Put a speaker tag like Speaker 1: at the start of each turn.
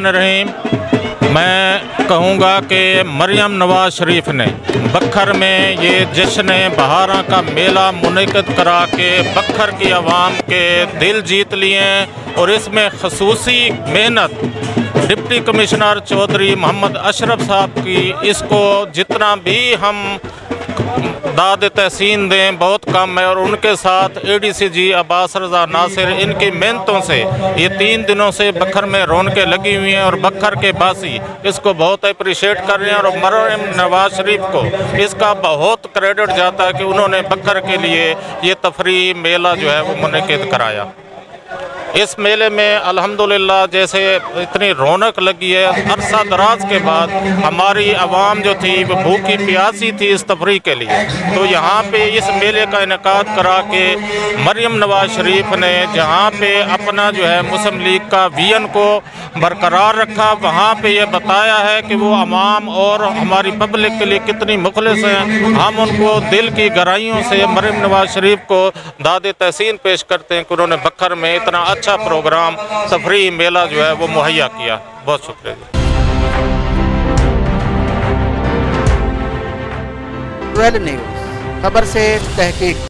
Speaker 1: रहीम। मैं कहूँगा कि मरियम नवाज शरीफ ने बखर में ये जश्न बहारा का मेला मुनक़िद करा के बखर की आवाम के दिल जीत लिए हैं और इसमें खसूसी मेहनत डिप्टी कमिश्नर चौधरी मोहम्मद अशरफ साहब की, इसको जितना भी हम दाद तहसीन दें बहुत कम है। और उनके साथ ADCG अब्बास रज़ा नासिर, इनकी मेहनतों से ये 3 दिनों से बखर में रौनकें लगी हुई हैं और बखर के बासी इसको बहुत अप्रिशिएट कर रहे हैं। और मरियम नवाज शरीफ को इसका बहुत क्रेडिट जाता है कि उन्होंने बखर के लिए ये तफरीही मेला जो है वो मुनक़िद कराया। इस मेले में अल्हम्दुलिल्लाह जैसे इतनी रौनक लगी है, अरसा दराज के बाद हमारी आवाम जो थी वो भूखी प्यासी थी इस तफरीह के लिए। तो यहाँ पे इस मेले का इनेकाद करा के मरियम नवाज शरीफ ने जहाँ पे अपना जो है मुस्लिम लीग का विजन को बरकरार रखा, वहाँ पे ये बताया है कि वो अवाम और हमारी पब्लिक के लिए कितनी मुखलिस हैं। हम उनको दिल की गहराइयों से मरियम नवाज शरीफ को दाद तहसीन पेश करते हैं कि उन्होंने बखर में इतना अच्छा प्रोग्राम तफरीही मेला जो है वो मुहैया किया। बहुत शुक्रिया।
Speaker 2: ट्वेल्व न्यूज़ खबर से तहकीक।